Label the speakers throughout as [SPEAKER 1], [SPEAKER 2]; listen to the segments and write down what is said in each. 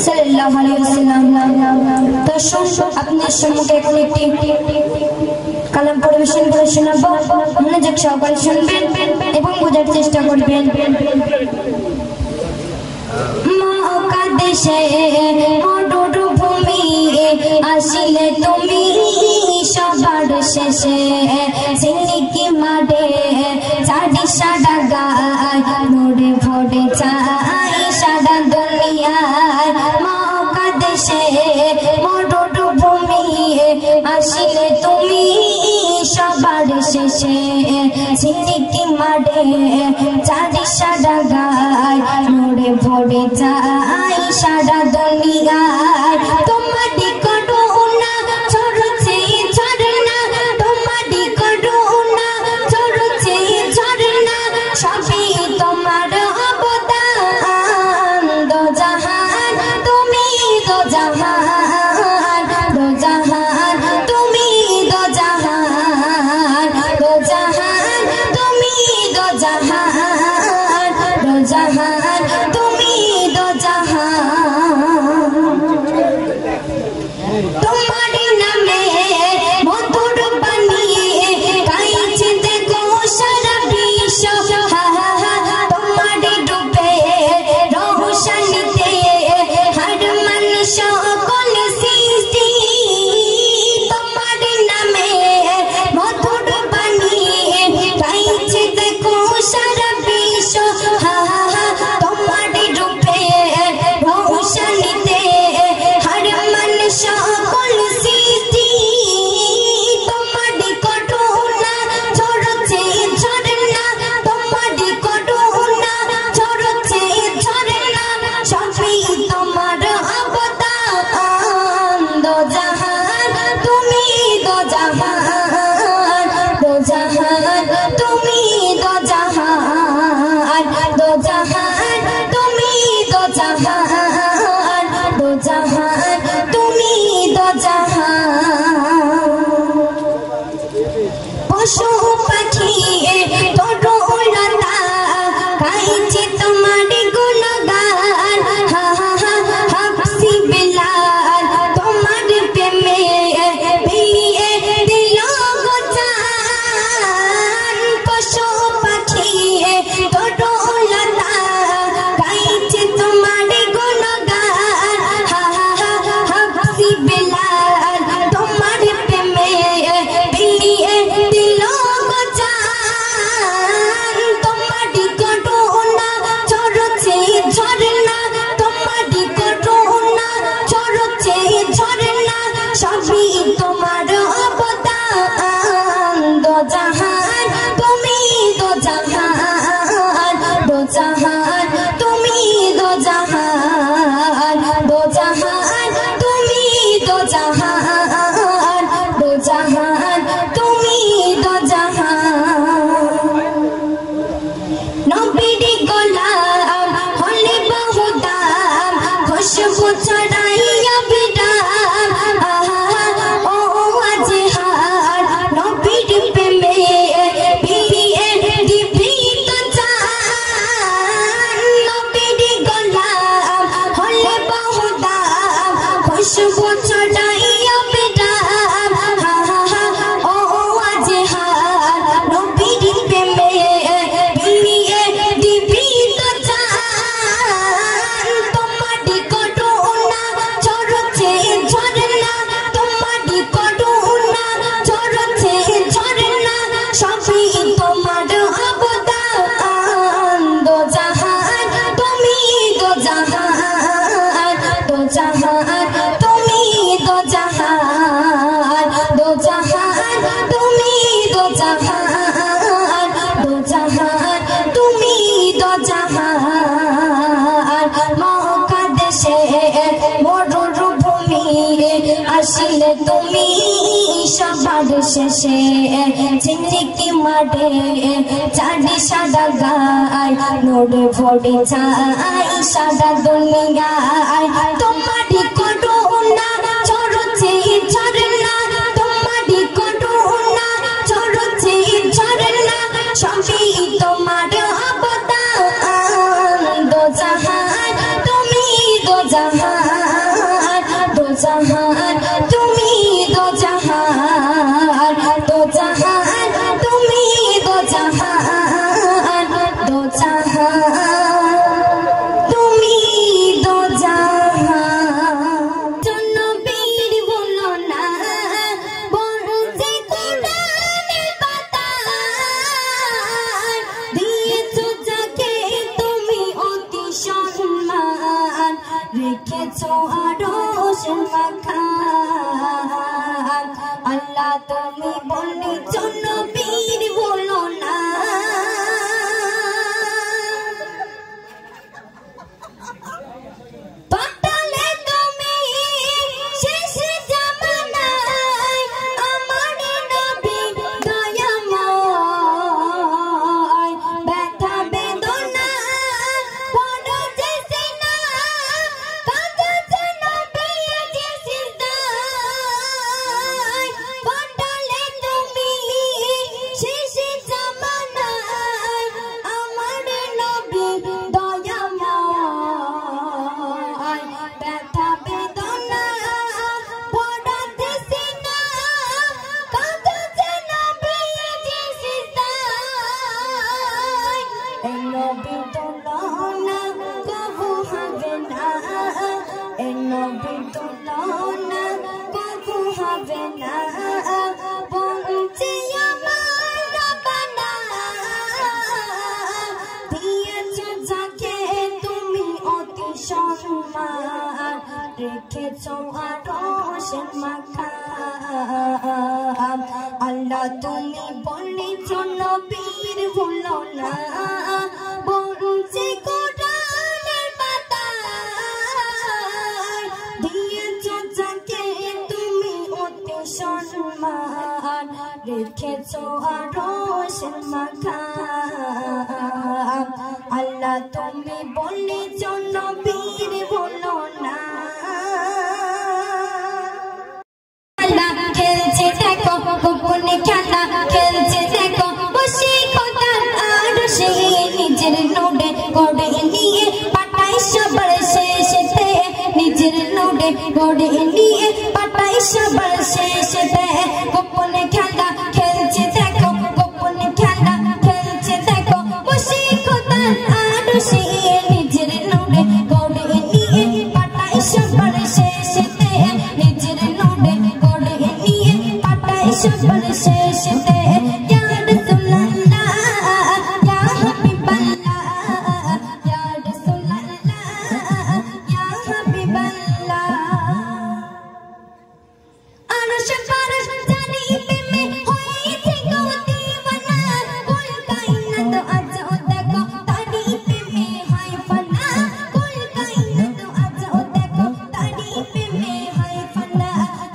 [SPEAKER 1] সাল্লাল্লাহু আলাইহি ওয়াসাল্লাম। তো আপনার সম্মুখে এখন একটি কালাম পরিবেশন করে শোনাবো, মনোযোগ সহকারে শুনবেন এবং বোঝার চেষ্টা করবেন। মক্কা দেশে মরুভূমি আসিলে তুমি সবার শেষে, সিন্নিকি মাঠে চাঁদি সাদা গায় নূরে ভরে চাই সাদা দুনিয়ায়। মক্কা দেশে মরুভূমি আসিলে তুমি সবার শেষে, সিন্নিকি মাঠে চাঁদি সাদা গায় নূরে ভরে চাই সাদা দুনিয়ায়। তোমারি করুণা ঝরছে ঝরনা, তোমারি করুণা ঝরছে ঝরনা, সবই তোমার অবদান। দোজাহান তুমি দোজাহান, দোজাহান তুমি দোজাহান, দোজাহান তুমি দোজাহান, দোজাহান তুমি তোমারি নামে মধুর বানিয়ে গাইছে দেখো সারা বিশ্ব, তোমারি রূপে রোশনীতে হর মানুষ কোন সৃষ্টি। তোমারি নামে মধুর বানিয়ে গাইছে দেখো সারা বিশ্ব, তোমারি রূপে রোশনীতে হর মানুষ কোন সৃষ্টি। তোমারি করুণা ঝরছে ঝরনা, তোমারি করুণা ঝরছে ঝরনা, সবই তোমার অবদান। দোজাহান তুমি দোজাহান, দোজাহান তুমি দোজাহান, দোজাহান তুমি দোজাহান, দোজাহান তুমি দোজাহান। পশু পাখি তরুলতা গাইছে তোমারি গুণগান, হাফসি বিলাল তোমার প্রেমে বিয়ে দিল গো জান। পশু পাখি তরুলতা গাইছে তোমারি গুণগান, হাফসি বিলাল তোমার প্রেমে বিয়ে দিল গো জান। তোমারি করুণা ঝরছে ঝরনা, তোমারি করুণা ঝরছে ঝরনা, সবই তোমার অবদান। দোজাহান তুমি দোজাহান, দোজাহান তুমি দোজাহান, দোজাহান তুমি দোজাহান, দোজাহান তুমি দোজাহান। নবীর গোলাম হলে বহু দাম, খুশবু ছড়াইয়া বিরাম, ও আজহার নবীর প্রেমে বিয়ে দিবি তো জান। নবীর গোলাম হলে বহু দাম, খুশবু ছড়াইয়া বিরাম, ও আজহার নবীর প্রেমে বিয়ে দিবি তো জান। তোমারি করুণা ঝরছে ঝরনা, তোমারি করুণা ঝরছে ঝরনা, সবই তোমার অবদান। দোজাহান তুমি দোজাহান, দোজাহান তুমি দোজাহান, দোজাহান তুমি দোজাহান, দোজাহান তুমি দোজাহান। মক্কা দেশে মরুভূমি আসিলে তুমি সবার শেষে, সিন্নিকি মাঠে চাঁদি সাদা গায় নূরে ভরে চাই সাদা দুনিয়ায়। তোমারি করুণা ঝরছে ঝরনা, তোমারি করুণা ঝরছে ঝরনা, সবই তোমার অবদান। দোজাহান তুমি দোজাহান, রেখেছো আরশের মাখাম আল্লাহ তুমি বলেছ নবীর বলো না আল্লাহ তুমি বলেছ নবীর ভুলো না বলছে কোরআনের পাতায় দিয়েছ যাকে তুমি অতি সম্মান রেখেছ আরশের মাখাম আল্লাহ তুমি বলেছ নবীর ভুলো না গোপনে খেলা খেলছে দেখো বসে কোথার আর সে নিজের নোডে গড়ে নিয়ে পাঠাই সবার শেষেতে নিজের নোডে গড়ে নিয়ে পাঠাই সবার শেষেতে গোপনে খেলা খেলছে দেখো গোপনে খেলা খেলছে দেখো বসে কোথার আর সে নিজের নোডে গড়ে নিয়ে পাঠাই সবার শেষেতে নিজের নোডে গড়ে নিয়ে সবার শেষেতে ইয়া রাসূলুল্লাহ ইয়া হাবিবাল্লাহ ইয়া রাসূলুল্লাহ ইয়া হাবিবাল্লাহ আরশ পারশ জানি প্রেমে হয়েছে গো দিওয়ানা কুল কায়নাত আজ দেখো তারি প্রেমে হয় ফানা কুল কায়নাত আজ দেখো তারি প্রেমে হয় ফানা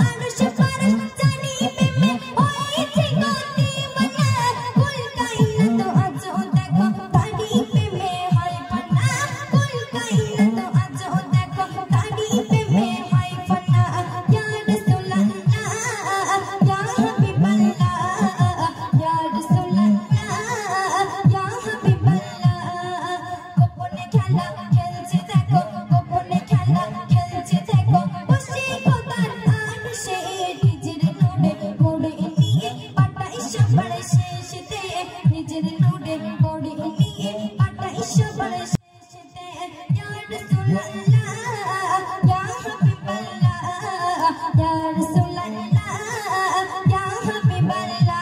[SPEAKER 1] আরশ পারশ জানি প্রেমে হয়েছে গো দিওয়ানা কুল কায়নাত আজ দেখো তারি প্রেমে হয় ফানা কুল কায়নাত আজ দেখো তারি প্রেমে হয় ফানা ইয়া রাসূলুল্লাহ ইয়া হাবিবাল্লাহ ইয়া রাসূলুল্লাহ ইয়া হাবিবাল্লাহ গোপনে খেলা খেলছে দেখো গোপনে খেলা খেলছে দেখো বসে কোথার আর সে নিজের নোডে গড়ে নিয়ে পাঠাই সবার শেষেতে নিজের নোডে গড়ে নিয়ে পাঠাই সবার শেষেতে ইয়া রাসূলুল্লাহ ইয়া হাবিবাল্লাহ ইয়া রাসূলুল্লাহ ইয়া হাবিবাল্লাহ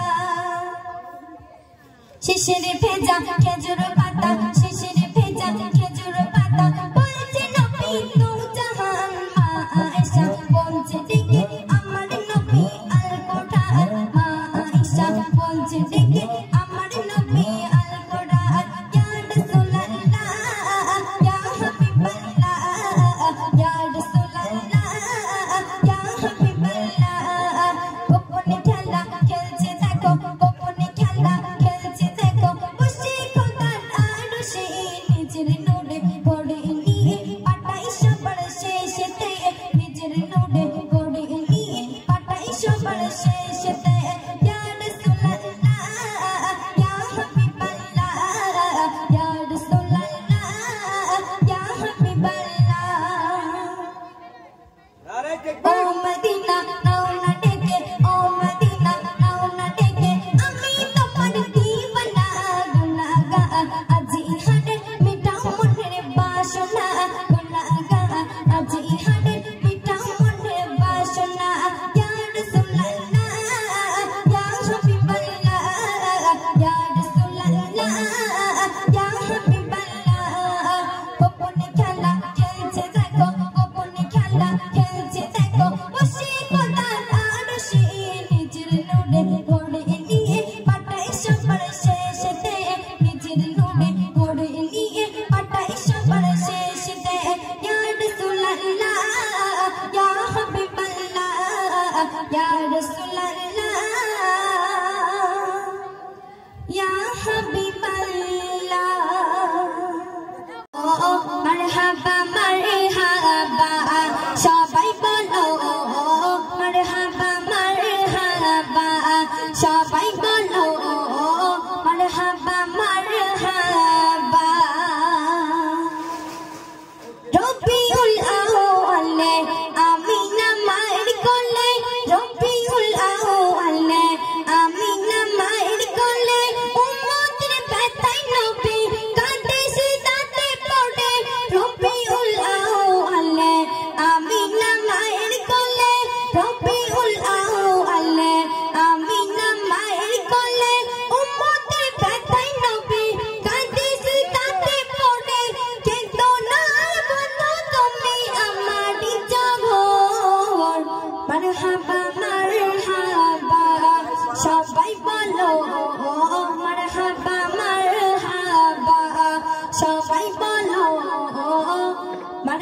[SPEAKER 1] শিশির ভেজা খেজুর পাতা শিশির ভেজা খেজুর পাতা বলছে নবী তু জাহান মা আয়েশা বলছে দেখে আমার নবী আল কোরআন মা আয়েশা বলছে দেখে আমার নবী আল কোরআন ইয়া রাসূলুল্লাহ ইয়া হাবিবাল্লাহ ইয়া রাসূলুল্লাহ ইয়া হাবিবাল্লাহ গোপনে খেলা খেলছে দেখো গোপনে খেলা খেলছে দেখো বসে কোথার আর সে নিজের নোডে গড়ে নিয়ে পাঠাই সবার শেষেতে নিজের নোডে গড়ে নিয়ে পাঠাই সবার শেষেতে ইয়া রাসূলুল্লাহ ইয়া হাবিবাল্লাহ ইয়া রাসূলুল্লাহ ইয়া হাবিবাল্লাহ ও মদিনা নাও না ডেকে ও মদিনা নাও না ডেকে আমি তোমার দিওয়ানা গুনাহগার আজি হারে মিটাও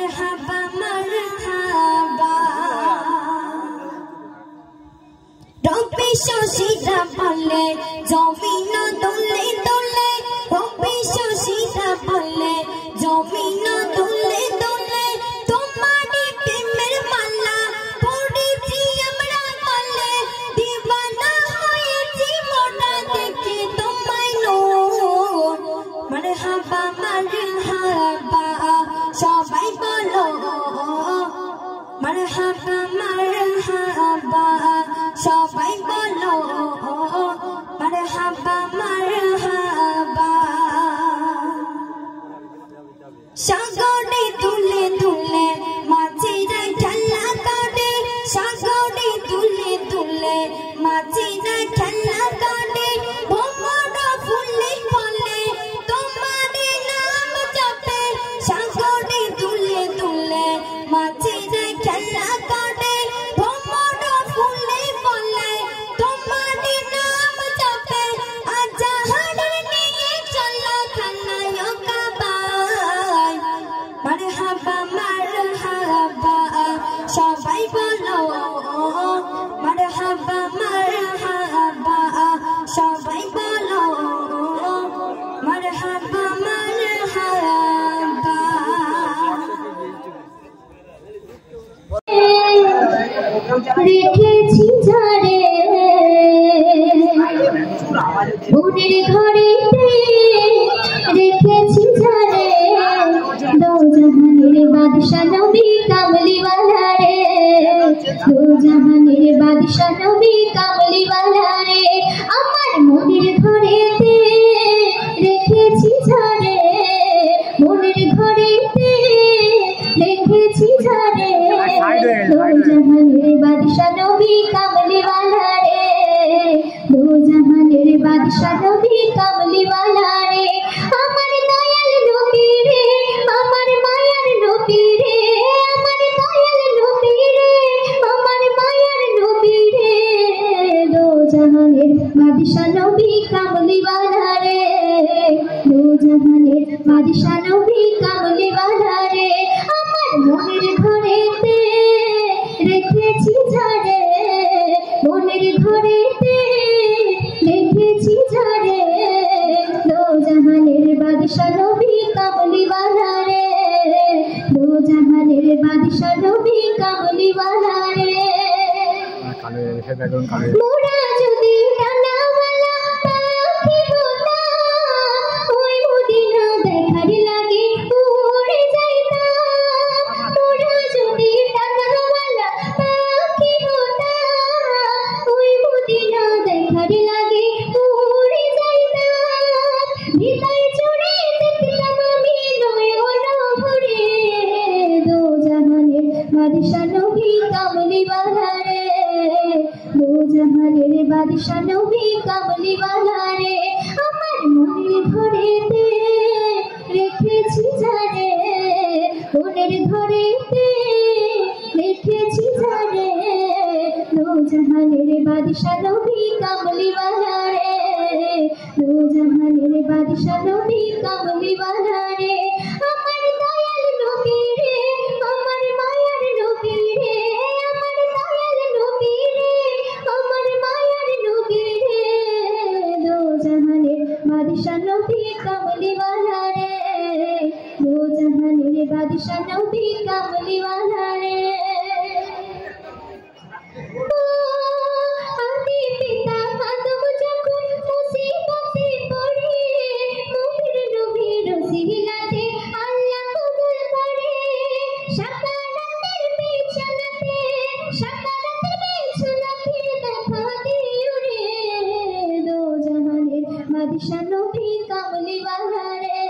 [SPEAKER 1] মারহাবা মারহাবা রব্বি শশীরা বলে জমিন দোলে দোলে রব্বি শশীরা বলে জমিন দোলে দোলে তোমারি প্রেমের মালা পড়েছি আমরা বলে দিবানা হয়েছি মোরা দেখে তোমায় নূর মারহাবা মারহাবা সবাই বলো মারহাবা মারহাবা সবাই বলো মারহাবা মারহাবা সাগরে তুলে তুলে মাঝিরা খেলা করে সাগরে তুলে তুলে মাঝিরা খেলা করে ভ্রমর ফুলে ফলে তোমার নাম জপে সাগরে তুলে তুলে মাঝিরা খেলা করে ভ্রমর ফুলে ফলে তোমার নাম জপে আজাহারের নিয়ে চলো খানায় কাবায় মারহাবা মারহাবা সবাই বলো মারহাবা মারহাবা সবাই বলো মারহাবা মারহাবা রেখেছি ঝাড়ে বোনের ঘরেতে রেখেছি ঝাড়ে দো জাহানের বাদশা নবী কামলিওয়ালা রে দো জাহানের বাদশা নবী কামলিওয়ালা রে আমার মনের ঘরেতে রেখেছি ঝাড়ে মনের ঘরেতে রেখেছি ঝাড়ে দো জাহানের বাদশা নবী কামলিওয়ালা রে দো জাহানের বাদশা নবী কামলিওয়ালা রে আমার দয়াল নবী রে আমার মায়ার নবী রে আমার দয়াল নবী রে আমার মায়ার নবী রে দো জাহানের বাদশা নবী কামলিওয়ালা রে দো জাহানের বাদশা নবী কামলিওয়ালা রে আমার মনের ঘরেতে রেখেছি ঝাড়ে মনের ঘরেতে রেখেছি ঝাড়ে দো জাহানের বাদশা নবী কামলিওয়ালা রে দো জাহানের বাদশা নবী কামলিওয়ালা রে মোরা যদি ডানাওয়ালা পাখি হতাম ওই মদিনা দেখার লাগে উড়ে যাইতাম মোরা যদি ডানাওয়ালা পাখি হতাম ওই মদিনা দেখার লাগে উড়ে যাইতাম হৃদয় জুড়ে দেখতাম আমি নয়ন ভরে দো জাহানের বাদশা নবী কামলিওয়ালা রে দো জাহানের বাদশা নবী কামলিওয়ালা রে আমার মনের ঘরেতে রেখেছি ঝাড়ে মনের ঘরেতে রেখেছি ঝাড়ে দো জাহানের বাদশা নবী কামলিওয়ালা রে দো জাহানের বাদশা নবী কামলিওয়ালা রে আমার দয়াল নবী রে আমার মায়ার নবী রে আমার দয়াল নবী রে আমার মায়ার নবী রে দো জাহানের বাদশা নবী কামলিওয়ালা রে দো জাহানের বাদশা নবী কামলিওয়ালা রে আদি পিতা আদম যখন মুসিবতে পড়ে নবীর নবীর রসিলাতে আল্লাহ কবুল করে সাকারাতের বিছানাতে দেখা দিও রে দো জাহানের বাদশা নবী কামলিওয়ালা রে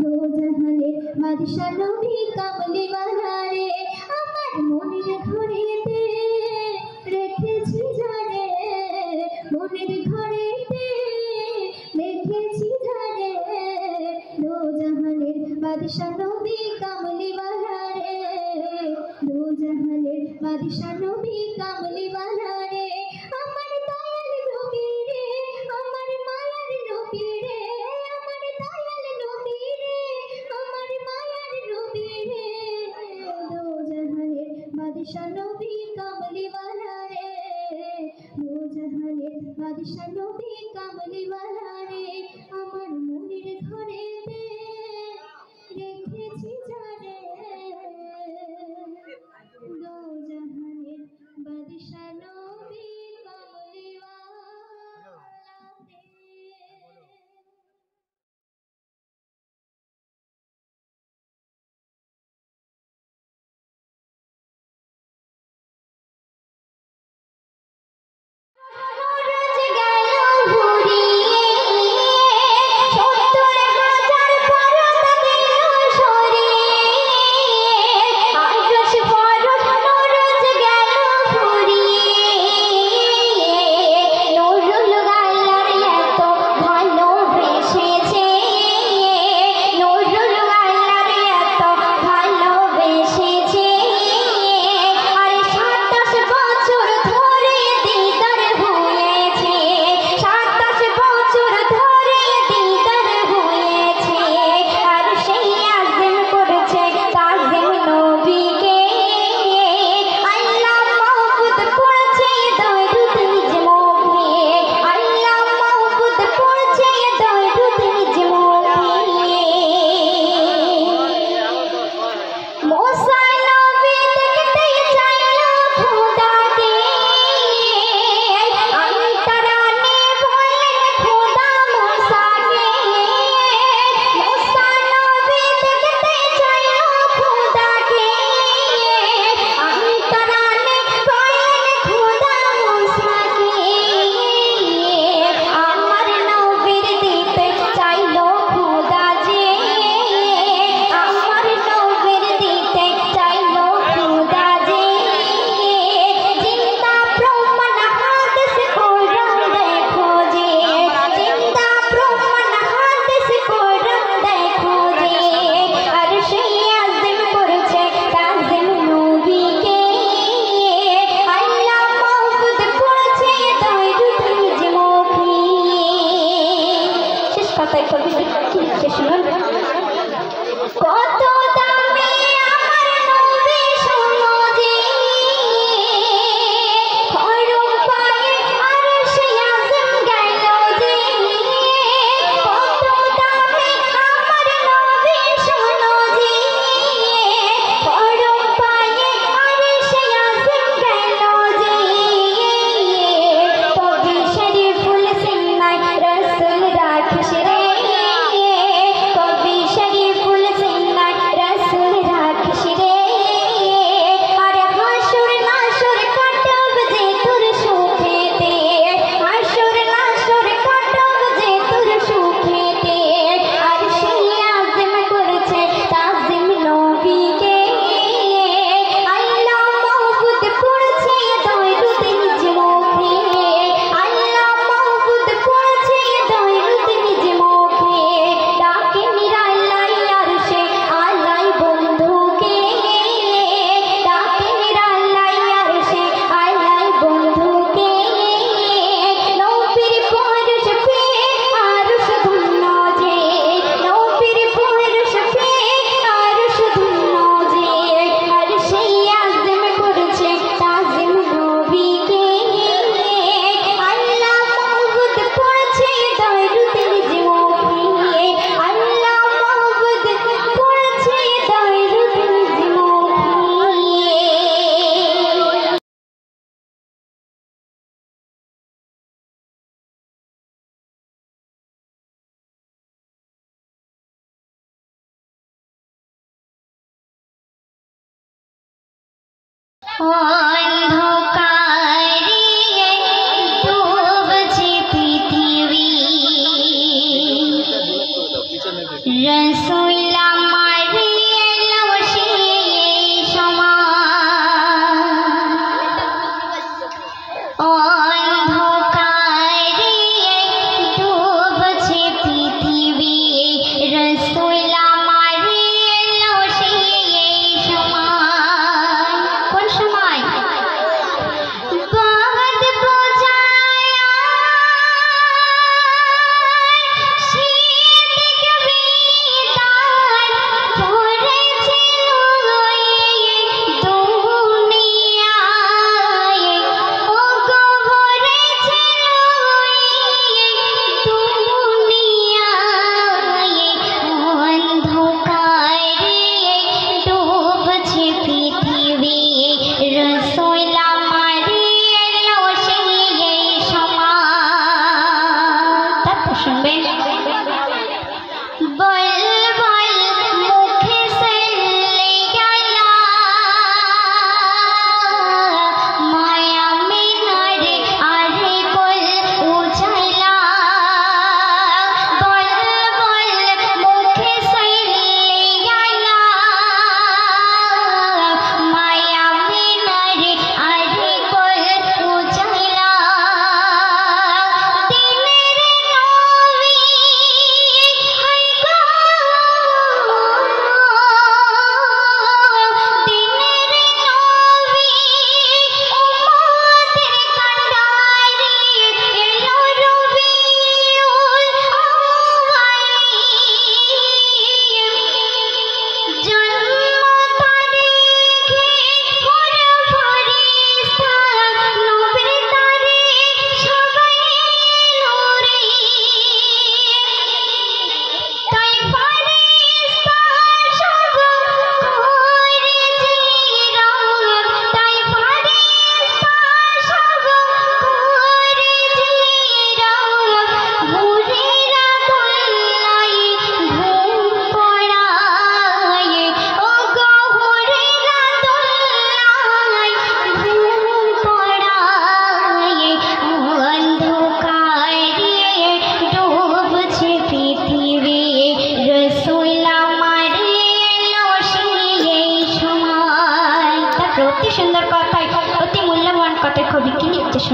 [SPEAKER 1] দো জাহানের বাদশা নবী কামলিওয়ালা রে আমার মনের ঘরেতে রেখেছি ঝাড়ে মনের ঘরেতে রেখেছি ঝাড়ে দো জাহানের বাদশা নবী কামলিওয়ালা রে দো জাহানের বাদশা নবী কামলিওয়ালা রে আমার দয়াল নবী রে আমার মায়ার নবী রে আমার দয়াল নবী রে আমার মায়ার নবী রে বাদশা নবী কামলিওয়ালা রে আমার মনের ঘরেতে রেখেছি যারে দো জাহানের বাদশা নবী কামলিওয়ালা রে।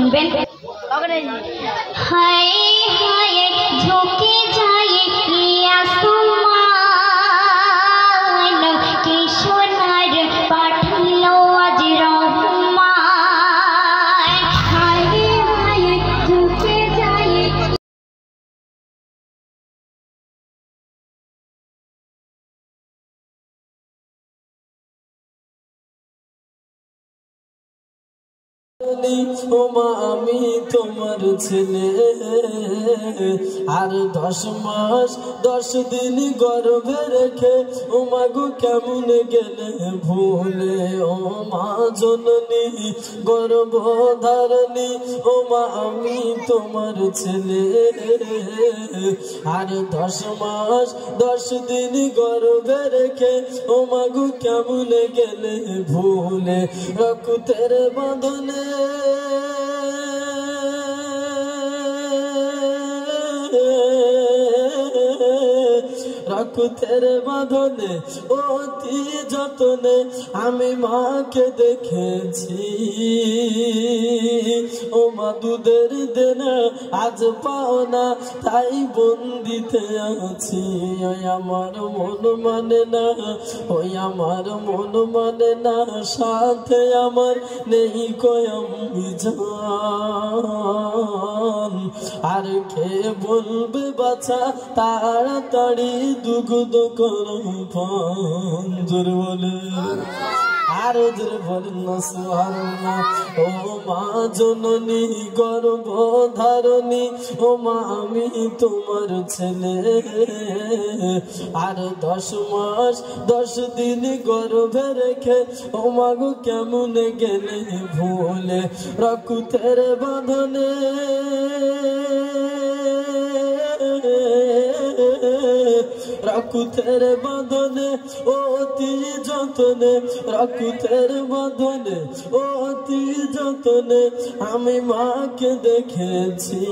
[SPEAKER 1] শুনবেন। হায় হায় ঝুঁকে যায় আসমান, কি সোনার পাঠালো আজ রহমান। হায় হায় ঝুঁকে যায়
[SPEAKER 2] ওমা আমি তোমার ছেলে, আর 10 মাস 10 দিন গর্ভে রেখে ওমা গো কেমন গেলে ভুলে। ওমা জননী গর্ভধারণী, ওমা আমি তোমার ছেলে, আর 10 মাস 10 দিন গর্ভে রেখে ওমা গো কেমন গেলে ভুলে। রক্তের বাঁধনে রক্তের বাঁধনে অতি যতনে আমি মাকে দেখেছি। ও মা দুধের দেনা আজ পাও না, তাই বন্দিতে আছি। ওই আমার মন মানে না, ওই আমার মন মানে না, সাথে আমার নেই কয়মি জান। আর কে বলবে বাছা তাড়াতাড়ি দুগ্ধ করো পান। জোরে বলে আরো জোরে বলেন না সুবহানাল্লাহ। ও মা জননী গর্ভধারণী, ও মা আমি তোমার ছেলে, আর 10 মাস 10 দিন গর্ভে রেখে ও মা গো কেমন গেলে ভুলে। রক্তের বাঁধনে রক্তের বাঁধনে অতি যতনে, রক্তের বাঁধনে অতি যতনে আমি মাকে দেখেছি।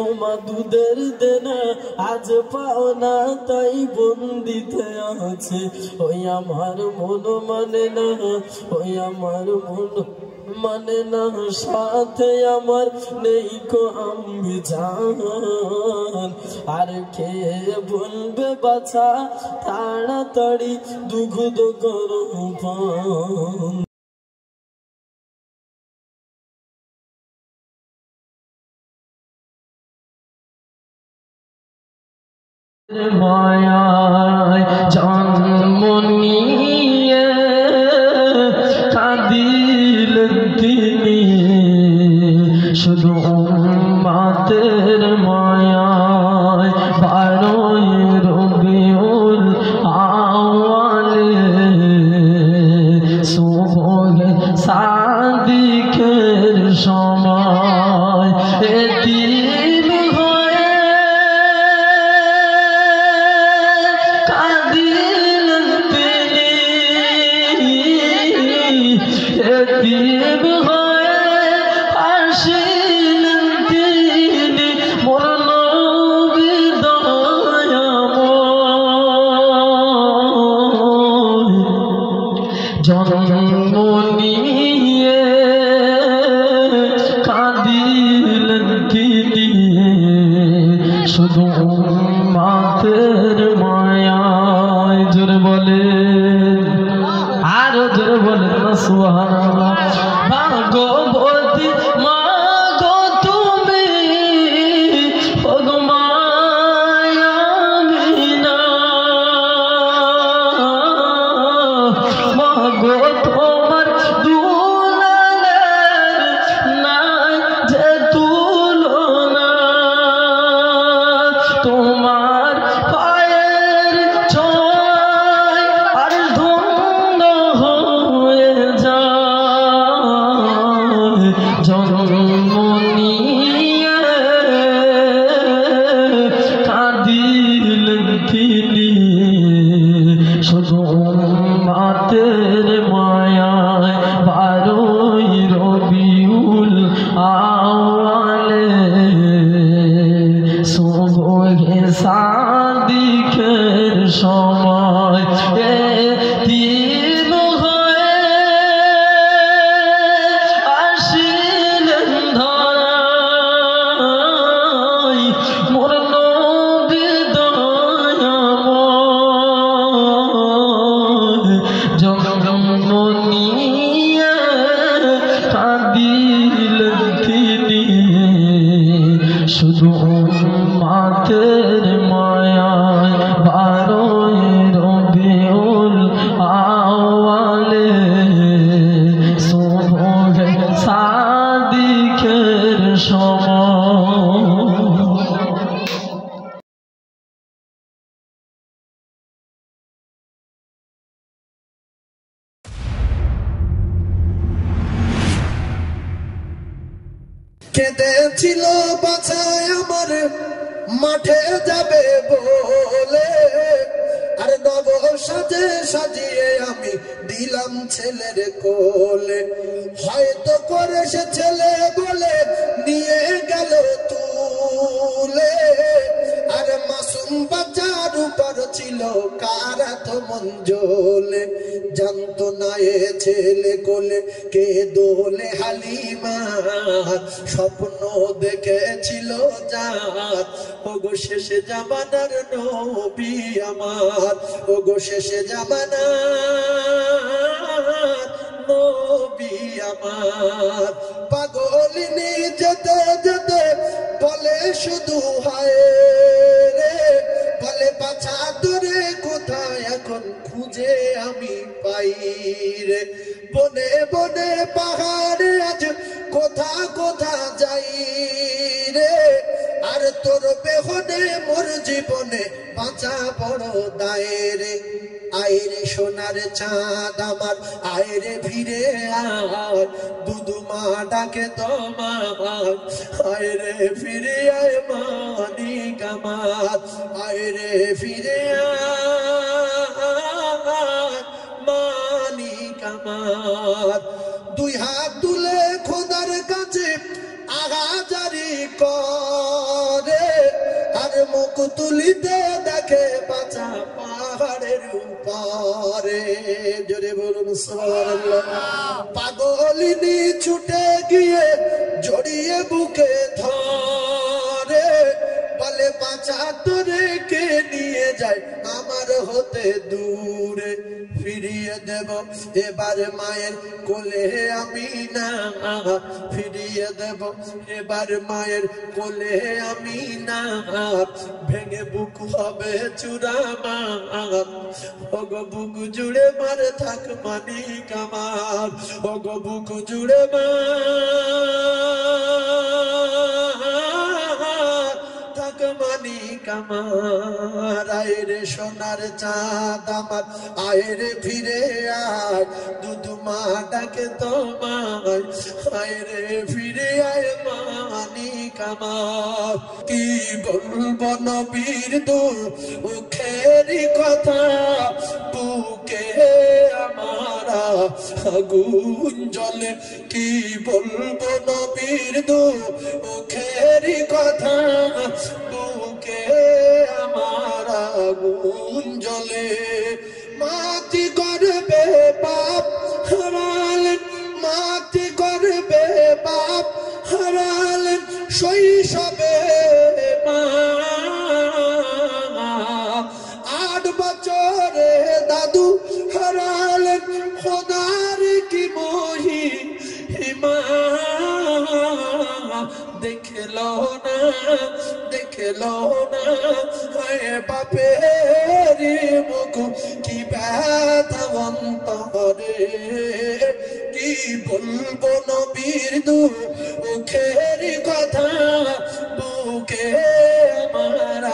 [SPEAKER 2] ও মা দুধের দেনা আজ পাও না, তাই বন্দিতে আছে। ওই আমার মন মানে না, ওই আমার মন মানে না, সাথে আমার নেই কো আমি জান। আর কে বলবে বাছা তাড়াতাড়ি দুগ্ধ করো পান। মায়ায় জন্ম নিয়ে কাঁদিলেন তিনি, শুধু উম্মতের মায়ায় 12 রবিউল আউয়ালে সুবহে সাদিকের সময় এতিম হয়ে কাঁদিলেন তিনি, এতিম হয়ে আসিলেন তিনি, মোর নবী দয়াময়। জন্ম নিয়ে কাঁদিলেন তিনি, শুধু উম্মতের মায়ায়। জোরে বলেন আরো জোরে বলেন না সুবহানাল্লাহ। ভাগবতী মা গো তুমি, ও গো মায়ামিনা, মা গো তোমার দুলালের নাই যে তুলনা। তোমার পায়ের ছোঁয়ায় আর ধন্য হয়ে যায়। জন্ম নিয়ে কাঁদিলেন তিনি, শুধু উম্মতের মায়ায় 12 রবিউল আউয়ালে সুবহে সাদিকের সময় এতিম হয়ে আসি
[SPEAKER 3] কেঁদেছিল বাছায় আমার মাঠে যাবে বলে, আর নব সাজে সাজিয়ে আমি দিলাম ছেলের কোলে। হয়তো করে সে ছেলে বলে নিয়ে গেল তুলে, আর মাসুম বাচ্চার উপর ছিল কারা তো মন জ্বলে। জানতো না এ ছেলে কোলে কে দোলে হালিমার, স্বপ্ন দেখেছিল যার ওগো শেষে জামানার নবী আমার, ওগো শেষে জামানার নবী আমার। পাগলিনী যেতে যেতে বলে শুধু হায় রে, বলে বাছা তোরে কোথায় এখন খুঁজে আমি পাই রে। বনে বনে পাহাড়ে আজ কোথা কোথা যাই রে, আর তোর বেহনে মোর জীবনে বাঁচা বড় দায়েরে। আইরে সোনার চাঁদ আমার আইরে ফিরে আয়, দুদুমা ডাকে তোমার আইরে ফিরে আয় মানিক আমার, আইরে ফিরে আয় মানিক আমার। দুই হাত তুলে খোদার কাছে আগাজারি করে, আর মুখ তুলিতে দেখে বাঁচা পাহাড়ের উপরে। জোরে বলুন সুবহানাল্লাহ। পাগলিনী ছুটে গিয়ে জড়িয়ে বুকে ধরে, বলে বাঁচা তোরে কে নিয়ে যায় আমার হতে দূরে। ফিরিয়ে দেব এবার মায়ের কোলে আমি না, ফিরিয়ে দেব এবার মায়ের কোলে আমি না, ভেঙে বুক হবে চূড়ামা, ওগো বুক জুড়ে মারে থাক মানিক আমার, ওগো বুক জুড়ে মা থাক মানিক আমার। আয়রে সোনার চাঁদ আমার আয়রে ফিরে আয়, দুদুমা ডাকে তোমায় আয়রে ফিরে আয় মানিক আমার। কি বলবো নবীর দুঃখেরই কথা, বুকে আমার আগুন জ্বলে। কি বলবো নবীর দুঃখেরই কথা, বুকে আমার আগুন জ্বলে। মাটি গর্বে বাপ হারালেন, মাটি গর্বে বাপ হারালেন, শৈশবে মা 8 বছরে দাদু হারালেন, খোদার কি মহিমা। দেখলো না দেখলো না বাপের মুখ কি ব্যথা অন্তরে। কি বলবো নবীর দুঃখের কথা, বুকে আমার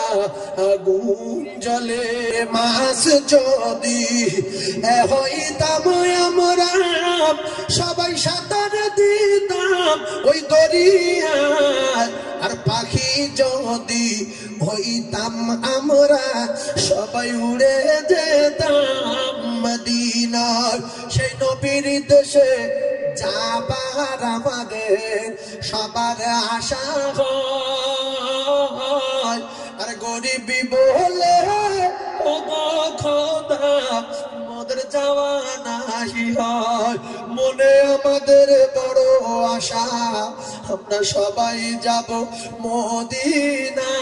[SPEAKER 3] আগুন জ্বলে। মাস যদি হইতাম আমরা সবাই সাঁতার দিতাম ওই দরিয়ায়, আর পাখি যদি হইতাম আমরা সবাই উড়ে যেতাম মদিনার। সেই নবীর দেশে যাবার আমাদের সবার আশা হয়, আর গরিবি বলে ও খোদা মোদের যাওয়া নাহি হয়। মনে আমাদের বড় আশা আমরা সবাই যাব মদিনা,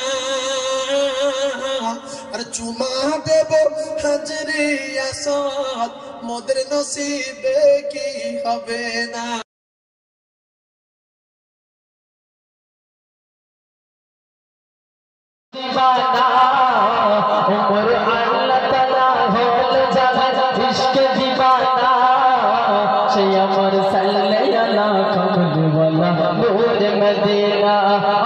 [SPEAKER 3] আর চুমা দেব হাজরে আসদ মোদের নসিবে কি হবে না।
[SPEAKER 2] दीवाना उम्र अल्लाह ताला होल जाना इश्क दीवाना से अमर सल्लल्लाहु कमल वाला नूर मदीना,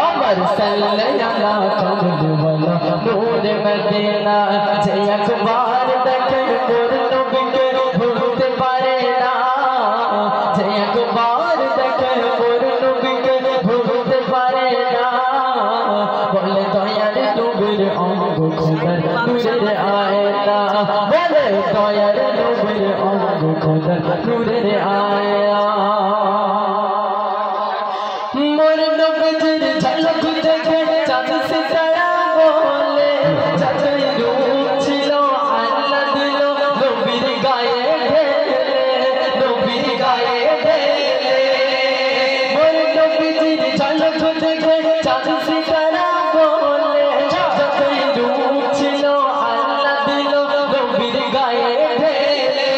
[SPEAKER 2] अमर सल्लल्लाहु कमल वाला नूर मदीना। जे अखबार देखे मोर नबी के भूलते पारे ना, जे अखबार देखे मोर नबी के भूलते আয়না বলে দয়ার নবীর অঙ্গ খোদার নূরের আয়না মোর নবীর ঝলক দেখে চাঁদ সিতারা বলে চাঁদের রূপ ছিল আল্লাহ দিল নবীর গায়ে ঢেলে নবীর গায়ে ঢেলে মোর নবীর ঝলক দেখে চাঁদ সিতারা বলে চাঁদের রূপ ছিল আল্লাহ দিল নবীর গায়ে ঢেলে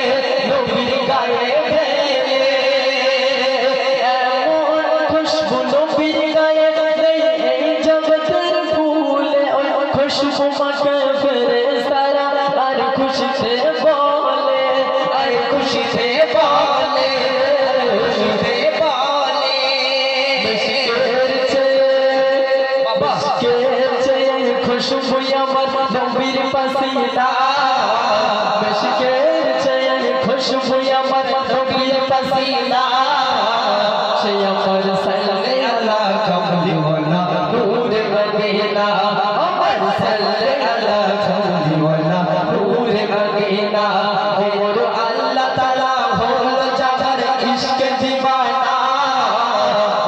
[SPEAKER 2] নবীর গায়ে ঢেলে এমন খুশবু নবীর গায়ে এই জগতের ফুলে ওই খুশবু মাকে ফেরেশতারা আর খুশিতে বলে আর খুশিতে বলে খুশিতে বলে মিশকের চেয়ে খুশবু আমার নবীর পাসিনা মিশকের চেয়ে খুশবু আমার নবীর পাসিনা সে আমার সাল্লে আলা কামলি ওয়ালা নূর মদিনা আমার সাল্লে আলা কামলি ওয়ালা নূর মদিনা ওর আল্লাহ তাআলা হল যার ইশকে দিওয়ানা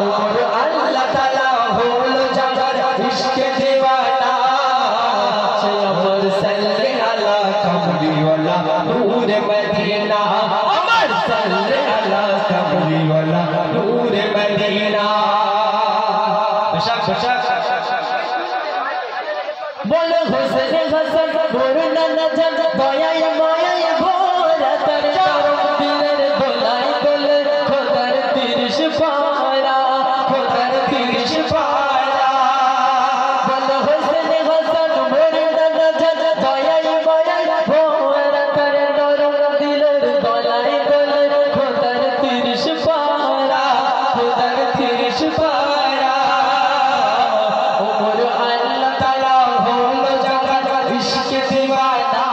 [SPEAKER 2] ওর আল্লাহ তাআলা হল যার ইশকে দিওয়ানা সে আমার সাল্লে আলা কামলি ওয়ালা নূর মদিনা আমার সাল্লে আলা কামলি ওয়ালা নূর মদিনা বলো হোসেন হাসান বরুণা নজর দয়ায় মায়ায় ভরা তার চরম দিলের দোলায় দোলে খোদার 30 পারা খোদার 30 পারা বলো হোসেন হাসান বরুণা নজর দয়ায় মায়ায় ভরা তার চরম দিলের দোলায় দোলে খোদার 30 পারা খোদার 30 পারা ওমর আল্লাহ তাআলা হলো জাগার ইশকে দিওয়ানা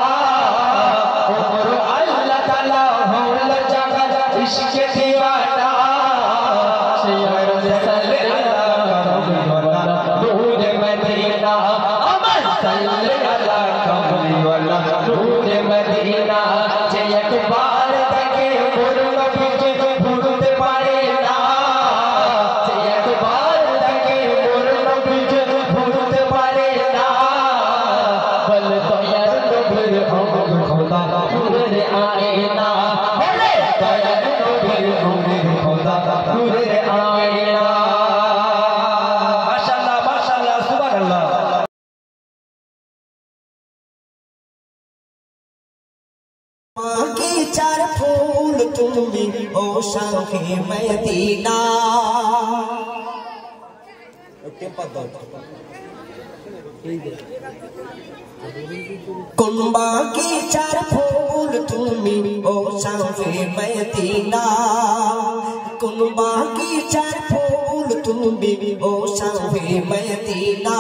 [SPEAKER 2] ওমর আল্লাহ তাআলা হলো জাগার ইশকে দিওয়ানা সে আমার সাল্লে আলা কামলি ওয়ালা নূর মদিনা আমার সাল্লে আলা কামলি ওয়ালা নূর মদিনা যে একবার দেখে মোর নবীকে ভুলতে পারে না যে একবার দেখে মোর নবীকে ভুলতে পারে না বল দয়ার নবীর অঙ্গ খোদা নূরের আয়না বলে দয়ার নবীর অঙ্গ খোদা নূরের আয়না মাশাআল্লাহ মাশাআল্লাহ সুবহানাল্লাহ
[SPEAKER 3] বাগিচার ফুল তুমি ও শাহে মদিনা কোন বাগিচার ফুল তুমি ও শাহে মদিনা কোন বাগিচার ফুল তুমি ও শাহে মদিনা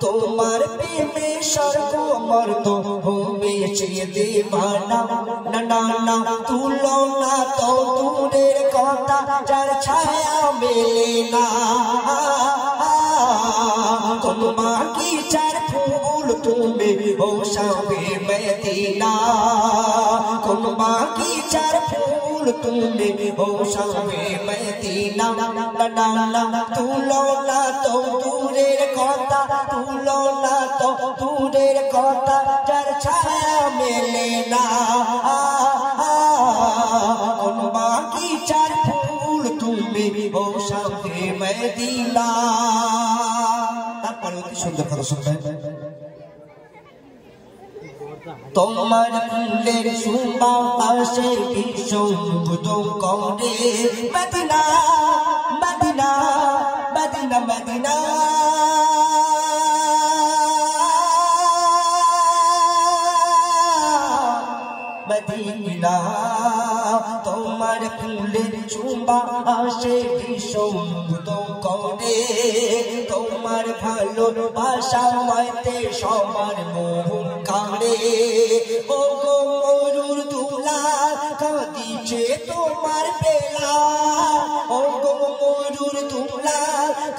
[SPEAKER 3] তোমার প্রেমে স্বর্গ মর্ত হয়েছে দিবানা না না না তুলনা তো দূরের কথা যার ছায়া মেলে না কোন বাগিচার ফুল তুমি ও শাহে মদিনা কোন বাগিচার ফুল তুমি ও শাহে মদিনা না না না তুলনা তো দূরের কথা তুলনা তো দূরের কথা যার ছায়া মেলে না কোন বাগিচার ফুল তুমি ও শাহে মদিনা তারপরে অতি সুন্দর কথা শুনবেন তোমার ফুলের সুবাসে বিশুদ্ধ করে Medina Medina Medina Medina Medina তোমার ফুলের সুবাসে বিশুদ্ধ করে তোমার ভালোবাসা মাইতে সবার মন কাড়ে ও গো মরুর দুলা কাঁদিছে তোমার বেলা ও গো মরুর দুলা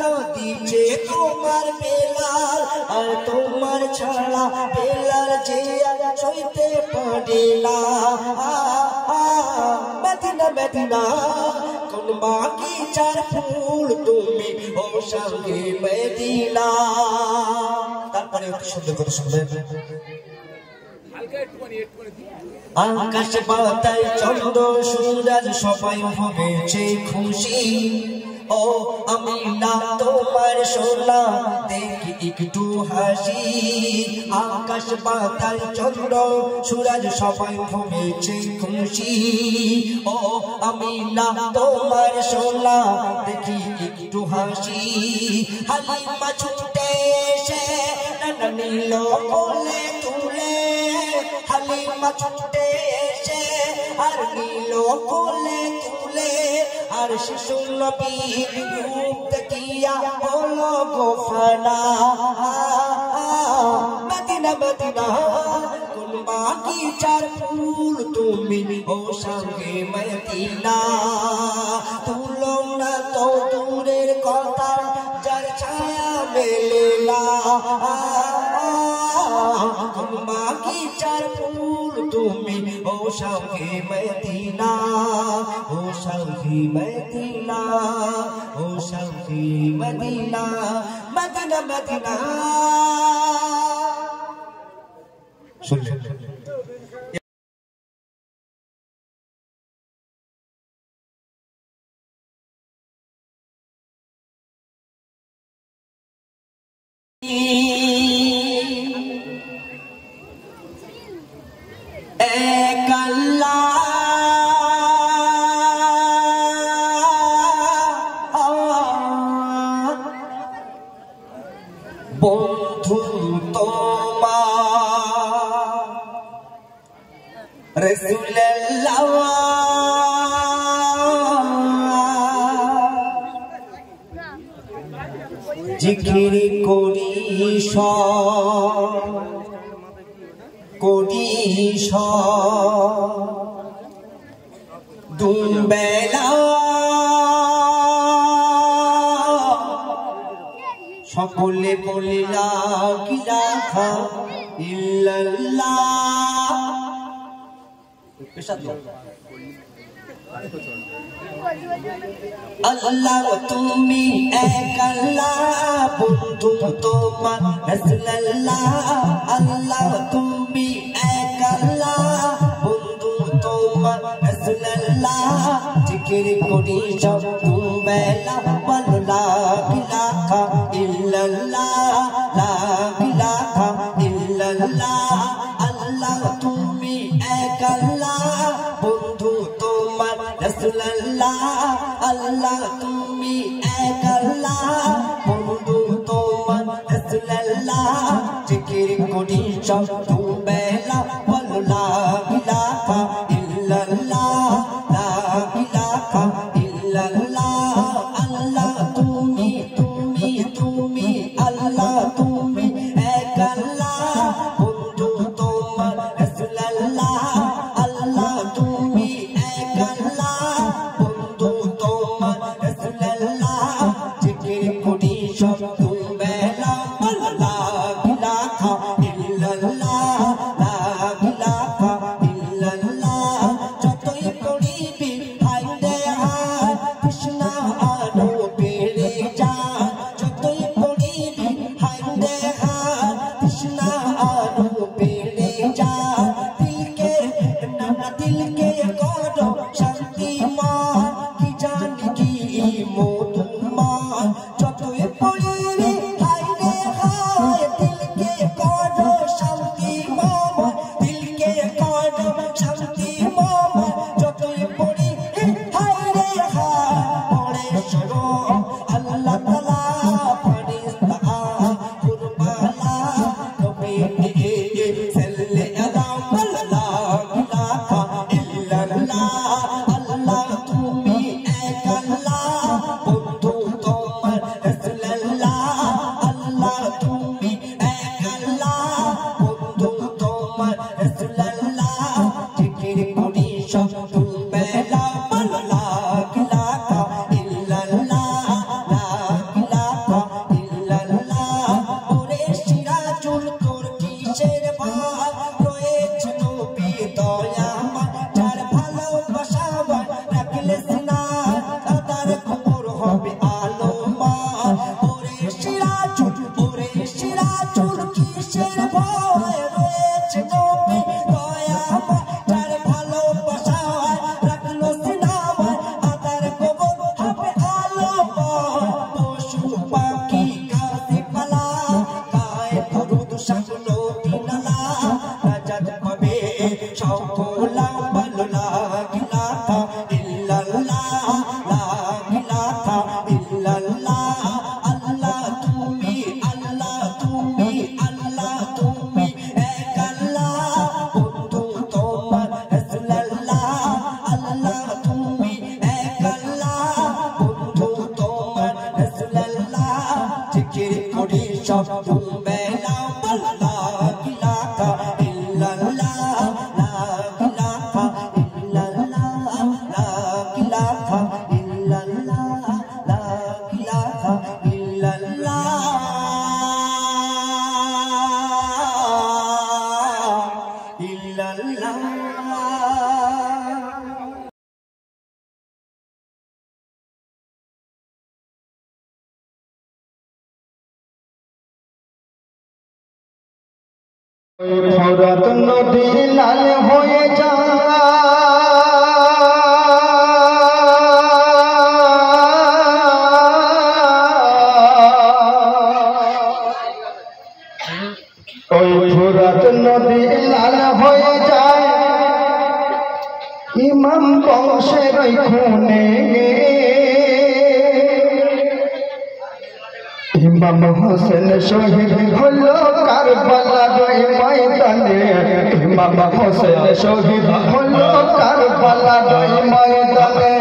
[SPEAKER 3] কাঁদিছে যে তোমার বেলাল আর তোমার ছাড়া বেলাল যে আর সইতে পারে না মদিনা মদিনা কোন বাগিচার ফুল তুমি ও সঙ্গে মদিনা তারপরে একটু সুন্দর করে শুনবেন আকাশ পাতায় চন্দ্র সূরজ সবাই হয়েছে খুশি ও আমি না তোমার সোনা দেখি একটু হাসি আকাশ পাতায় চন্দ্র সূরজ সবাই হয়েছে খুশি ও আমি না তোমার সোনা দেখি একটু হাসি হালিমা ছুটে এসে নানা নীল কোলে তুলে হালিমা ছুটে এসে আর নীল কোলে তুলে আর শিশু নবী রূপ দেখিয়া হলো গোফানা মদিনা মদিনা কোন বাগিচার ফুল তুমি ও সঙ্গে মদিনা তুলো না তো দূরের কথা যার ছায়া মেলে না কোন বাগিচার ফুল তুমি ও সঙ্গে মদিনা ও সঙ্গে মদিনা ও সঙ্গে মদিনা মদিনা মদিনা শুনলেন এক আল্লাহ বন্ধু তোমার রাসূলুল্লাহ জিকির করিস করিস দুবেলা সকলে বলে লা ইলাহা ইল্লাল্লাহ আল্লাহ তুমি এক আল্লাহ বন্ধু তোমার রাসূলুল্লাহ আল্লাহ তুমি এক আল্লাহ বন্ধু তোমার রাসূলুল্লাহ জিকির করি সব দুবেলা বলো লা ইলাহা ইল্লাল্লাহ লা ইলাহা ইল্লাল্লাহ আল্লাহ তুমি এক আল্লাহ বন্ধু তোমার রাসূলুল্লাহ আল্লাহ তুমি এক আল্লাহ বন্ধু তোমার রাসূলুল্লাহ জিকির করি সব দুবেলা বলো লা ইলাহা ইল্লাল্লাহ লা ইলাহা ইল্লাল্লাহ আল্লাহ তুমি তুমি তুমি আল্লাহ তুমি এক আল্লাহ বন্ধু তোমার রাসূলুল্লাহ আল্লাহ তুমি এক আল্লাহ বন্ধু তোমার রাসূলুল্লাহ জিকির করি সব দুবেলা বলো লা ইলাহা ইল্লাল্লাহ লা ইলাহা ইল্লাল্লাহ যতই পড়িবি হাইরে হায় কৃষ্ণা আরো বেড়ে যায় যতই পড়িবি হাইরে হায় কৃষ্ণা আরো বেড়ে যায় দিলকে নানা দিলকে করো শান্তিমান কি জানি কি মধুমান যতই পড়িবি হাইরে হায় দিলকে করো শান্তিমান দিলকে করো শান্তিমান যতই পড়িবি হাইরে হায় পড়ে সরো আল্লাহ তাআলা ফরিস্তা কুরবালা নবী সাল্লে আলা লা ইলাহা ইল্লাল্লাহ আল্লাহ তুমি এক আল্লাহ বন্ধু তোমার রাসূলুল্লাহ আল্লাহ তুমি এক আল্লাহ বন্ধু তোমার রাসূলুল্লাহ জিকির করি সব দুবেলা বলো লা ইলাহা ইল্লাল্লাহ লা ইলাহা সকলা বলো লা ইলাহা ইল্লাল্লাহ লা ইলাহা ইল্লাল্লাহ আল্লাহ তুমি এক আল্লাহ বন্ধু তোমার রাসূলুল্লাহ আল্লাহ তুমি এক আল্লাহ বন্ধু তোমার রাসূলুল্লাহ জিকির করি সব বেলা লা ইলাহা ইল্লাল্লাহ লা ইলাহা ইল্লাল্লাহ লা ইলাহা ইল্লাল্লাহ লা ইলাহা ইল্লাল্লাহ ইল্লাল্লাহ
[SPEAKER 4] ফোরাত নদী লাল হয়ে যায় ওই ফোরাত নদী লাল হয়ে যায় ইমাম বংশের খুনে ইমাম হোসেন শহীদ হলো কারবালার ময়দানে ইমাম হোসেন শহীদ হলো কারবালার ময়দানে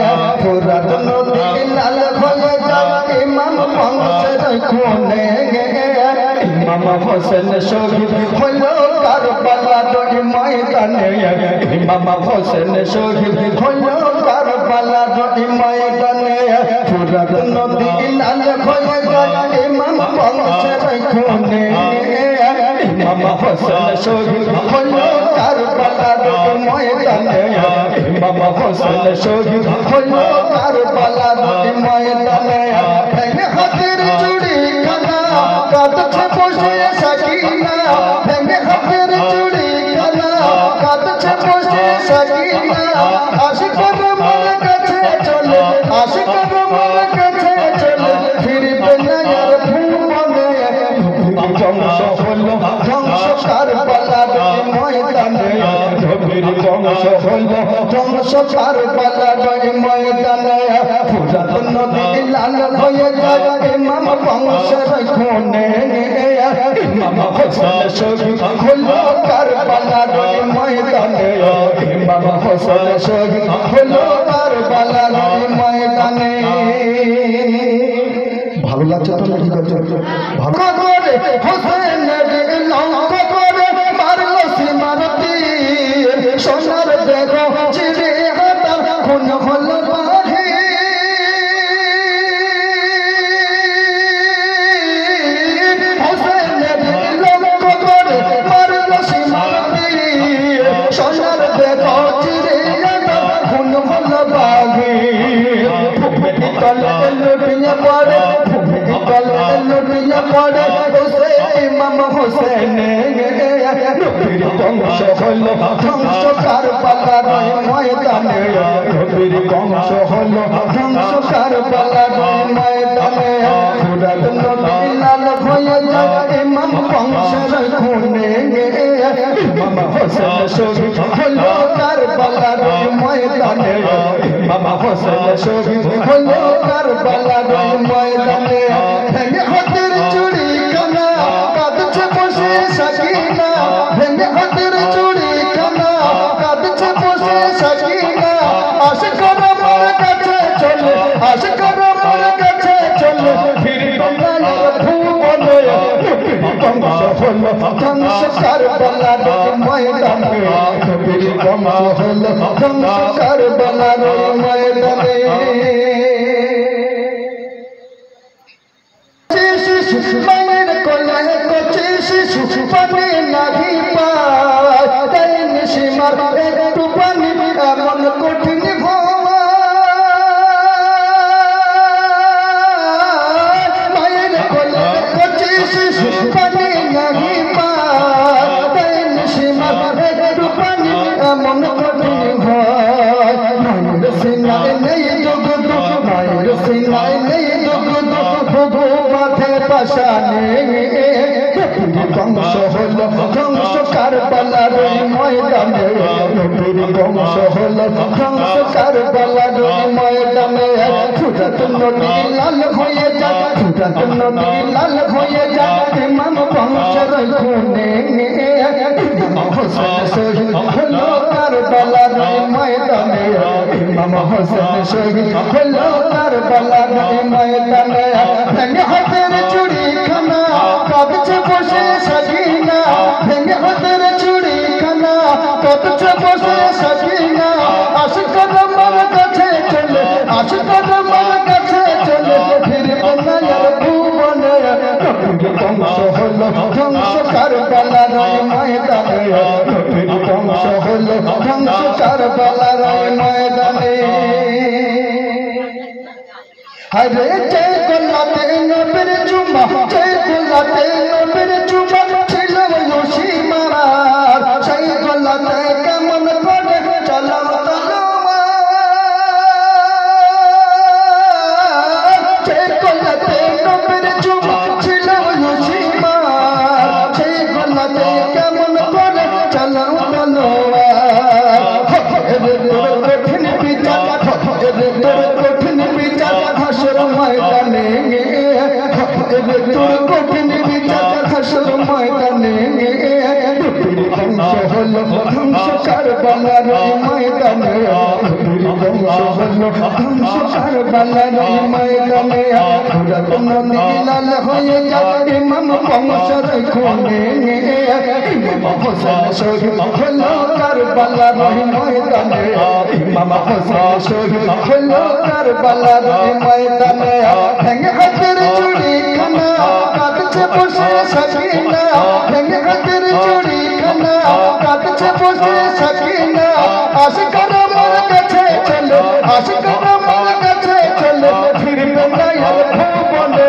[SPEAKER 4] ফোরাত নদী লাল হয়ে যায় ইমাম বংশের খুনে ইমাম হোসেন শহীদ হলো কারবালার ময়দানে ইমাম হোসেন শহীদ হলো কারবালার ময়দানে ফোরাত নদী লাল হয়ে যায় ইমাম বংশের খুনে ইমাম হোসেন শহীদ হলো কারবালার ময়দানে ইমাম হোসেন শহীদ হলো কারবালার ময়দানে ভেঙে হাতের চুড়ি কানা কাঁদছে বসে সাকিনা ভেঙে হাতের চুড়ি কানা কাঁদছে বসে সাকিনা আশিকের মন কাছে চলে আশিকের মন কাছে চলে ফিরবে না আর ভুবনে ধ্বংস হলো ধ্বংস কারবালার ময়দানে নবীর বংশ হলো ধ্বংস কারবালার ময়দানে ফোরাত নদী লাল হয়ে যায় ইমাম বংশের খুনে ইমাম হোসেন শহীদ হলো কারবালার ময়দানে ইমাম হোসেন শহীদ হলো কারবালার ময়দানে ভালো লাগছে তো নাকি ভালো করে হোসেনের লঙ্ক করে মারলো সীমারতি সোনার দেহ চিরে হাতার খুন হলো বাঘে হোসেনের লঙ্ক করে মারলো সীমারতি সোনার দেহ চিরে হাতার খুন হলো বাঘে তলে লুটিয়ে পড়ে তলে লুটিয়ে পড়ে ইমাম হোসেন নবীর বংশ হলো ধ্বংস কারবালার ময়দানে নবীর বংশ হলো ধ্বংস কারবালার ময়দানে ফোরাত নদী লাল হয়ে যায় ইমাম বংশের খুনে ইমাম হোসেন শহীদ হলো কারবালার ময়দানে ইমাম হোসেন শহীদ হলো কারবালার ময়দানে ভেঙে হাতের চুড়ি কানা কাঁদছে বসে সাকিনা ভেঙে হাতের চুড়ি কানা কাঁদছে বসে সাকিনা আশিকের মন কাছে চলে আশিকের মন কাছে চলে ফিরবে না আর ভুবনে বংশ হলো ধ্বংস কারবালার ময়দানে নবীর বংশ হলো ধ্বংস কারবালার ময়দানে মায়ের কোলে কচি শিশু পানি নাহি পায় তাই নিশিমার একটু পানি এমন কঠিন মায়ের কোলে কচি শিশু পানি নাহি পায় তাই নিশিমার একটু পানি এমন কঠিন হয় মায়ের সিনায় নেই দুঃখ মায়ের সিনায় নেই দুঃখ মাথে পাশানে বংশ হলো ধ্বংস কারবালার ময়দানে নবীর বংশ হলো ধ্বংস কারবালার ময়দানে ফুরাত নদী লাল হয়ে যায় ফুরাত নদী লাল হয়ে যায় ইমাম বংশের খুনে ইমাম হোসেন শহীদ হলো কারবালার ময়দানে ইমাম হোসেন শহীদ হলো কারবালার ময়দানে ভেঙে হাতের চুড়ি খানা কাঁদছে বসে সাকিনা ভেঙে হাতের চুড়ি খানা কাঁদছে বসে সাকিনা আশিকার আমার কাছে চলে আশিকার আমার কাছে চলে ফিরবে না আর ভুবনে নবীর বংশ হলো ধ্বংস কারবালার ময়দানে নবীর বংশ হলো ধ্বংস কারবালার ময়দানে হরে জয় গোলাতে নবীর চুমা জয় গোলাতে নবীর চুমা ছিল সীমার সেই গোলাতে কেমন করে চলো জয় গোলাতে নবীর চুমা ছিল সীমার সেই গোলাতে কেমন করে চলো কঠিন বিচার কঠিন বিচার হাসর ময়দানে তোর কঠিন বিচার হাসর ময়দানে নবীর বংশ হলো ধ্বংস কারবালার ময়দানে নবীর বংশ হলো ধ্বংস কারবালার ময়দানে ফুরাত নদী লাল হয়ে যায় ইমাম বংশের খুনে ইমাম হোসেন শহীদ হলো কারবালার ময়দানে ইমাম হোসেন শহীদ হলো কারবালার ময়দানে ভেঙে হাতের চুড়ি খানা কাঁদছে বসে সাকিনা ভেঙে হাতের চুড়ি খানা কাঁদছে বসে সাকিনা আশিকার আমার কাছে চলে আশিকার আমার কাছে চলে ফিরবে না আর ভুবনে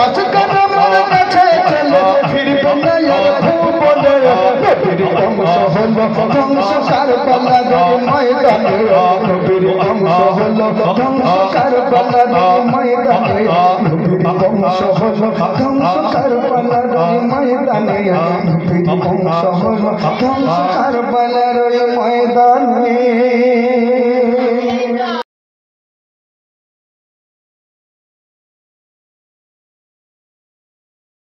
[SPEAKER 4] আশিকার আমার কাছে চলে ফিরবে না আর ভুবনে নবীর বংশ হলো ধ্বংস কারবালার ময়দানে নবীর বংশ হলো ধ্বংস কারবালার ময়দানে নবীর বংশ হলো ধ্বংস কারবালার ময়দানে নবীর বংশ হলো ধ্বংস কারবালার ময়দানে